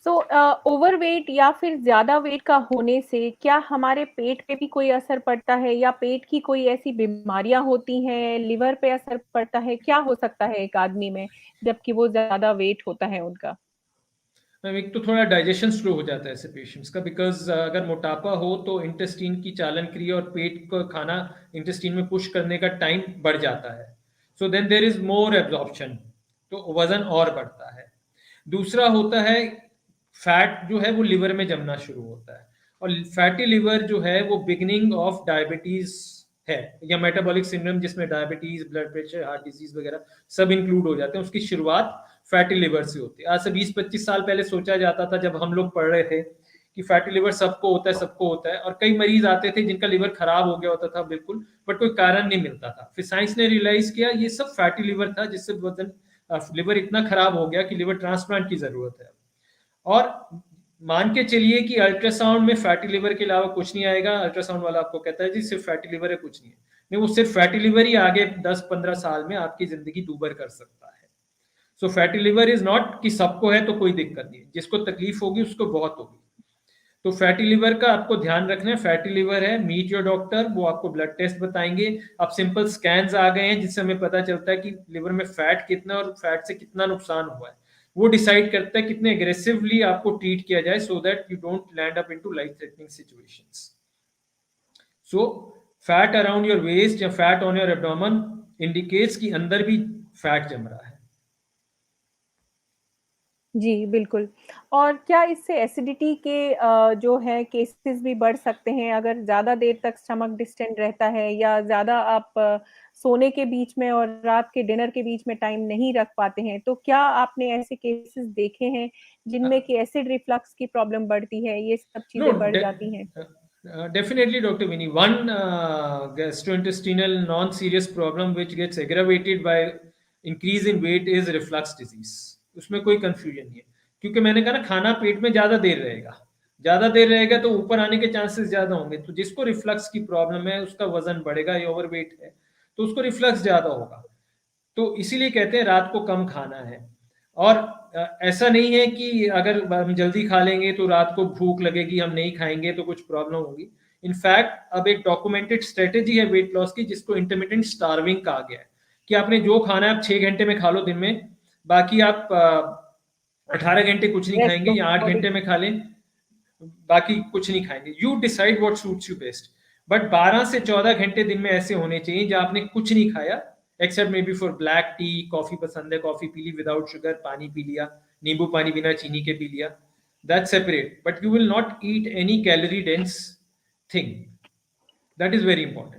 सो overweight या फिर ज़्यादा वेट का होने से क्या हमारे पेट पे भी कोई असर पड़ता है, या पेट की कोई ऐसी बीमारियाँ होती हैं, लिवर पे असर पड़ता है? क्या हो सकता है एक आदमी में जबकि वो ज़्यादा वेट होता है उनका? मैम एक तो थोड़ा डाइजेशन स्लो हो जाता है ऐसे पेशेंट्स का, बिकॉज अगर मोटापा हो तो इंटेस्टीन की चालन क्रिया और पेट को खाना इंटेस्टीन में पुश करने का टाइम बढ़ जाता है। So then there is more absorption, तो वजन और बढ़ता है। दूसरा होता है फैट जो है वो लिवर में जमना शुरू होता है, और फैटी लिवर जो है वो बिगिनिंग ऑफ डायबिटीज है, या मेटाबॉलिक सिंड्रोम जिसमें diabetes, blood pressure, heart disease वगैरह सब इंक्लूड हो जाते हैं। उसकी शुरुआत फैटी लिवर से होती है। आज से 20-25 साल पहले सोचा जाता था, जब हम लोग पढ़ रहे थे, कि फैटी लिवर सबको होता है, सबको होता है, और कई मरीज आते थे जिनका लिवर खराब हो गया होता था बिल्कुल, बट कोई कारण नहीं मिलता था। फिर साइंस ने रियलाइज किया ये सब फैटी लिवर था, जिससे वजन लिवर इतना खराब हो गया कि लिवर ट्रांसप्लांट की जरूरत है। और मान के चलिए कि अल्ट्रासाउंड में फैटी लिवर के अलावा कुछ नहीं आएगा। अल्ट्रासाउंड वाला आपको कहता है जी सिर्फ फैटी लिवर है, कुछ नहीं है। नहीं, वो सिर्फ फैटी लिवर ही आगे 10-15 साल में आपकी जिंदगी दूभर कर सकता है। सो फैटी लिवर इज नॉट कि सबको है तो कोई दिक्कत नहीं है, जिसको तकलीफ होगी उसको बहुत होगी। तो फैटी लिवर का आपको ध्यान रखना है। फैटी लिवर है, मीट योर डॉक्टर, वो आपको ब्लड टेस्ट बताएंगे। अब सिंपल स्कैन्स आ गए हैं जिससे हमें पता चलता है कि लिवर में फैट कितना और फैट से कितना नुकसान हुआ है। वो डिसाइड करता है कितने एग्रेसिवली आपको ट्रीट किया जाए, so that you don't land up into life threatening situations. So fat around your waist या fat on your abdomen indicates कि अंदर भी फैट जम रहा है। जी, बिल्कुल। और क्या इससे एसिडिटी के जो है केसेज़ भी बढ़ सकते हैं अगर ज़्यादा देर तक स्टमक डिस्टेंड रहता है, या ज़्यादा आप सोने के बीच में और रात के डिनर के बीच में टाइम नहीं रख पाते हैं, तो क्या आपने ऐसे केसेज़ देखे हैं जिनमें कि एसिड रिफ्लक्स की प्रॉब्लम बढ़ती है, ये सब No, चीज़ें बढ़ जाती हैं? definitely, Dr. Vinny. One gastrointestinal non-serious problem which gets aggravated by increase in weight is reflux disease. उसमें कोई कंफ्यूजन नहीं है, क्योंकि मैंने कहा ना, खाना पेट में ज्यादा देर रहेगा तो ऊपर आने के चांसेस ज्यादा होंगे। तो जिसको रिफ्लक्स की प्रॉब्लम है उसका वजन बढ़ेगा, या ओवरवेट है तो उसको रिफ्लक्स ज्यादा होगा। तो इसीलिए कहते हैं रात को कम खाना है। और ऐसा नहीं है कि अगर हम जल्दी खा लेंगे तो रात को भूख लगेगी, हम नहीं खाएंगे तो कुछ प्रॉब्लम होगी। इनफैक्ट अब एक डॉक्यूमेंटेड स्ट्रेटेजी है वेट लॉस की, जिसको इंटरमिटेंट स्टार्विंग कहा गया है, कि आपने जो खाना है आप 6 घंटे में खा लो दिन में, बाकी आप 18 घंटे कुछ नहीं रेस्ट खाएंगे, ऑफ या आठ बॉडी। घंटे में खा लें, बाकी कुछ नहीं खाएंगे। You decide what suits you best. But 12 से 14 घंटे दिन में ऐसे होने चाहिए जहां आपने कुछ नहीं खाया, except maybe for black tea, coffee पसंद है कॉफी पी ली विदाउट शुगर, पानी पी लिया, नींबू पानी बिना चीनी के पी लिया, that separate, but you will not eat any calorie dense thing. That is very important.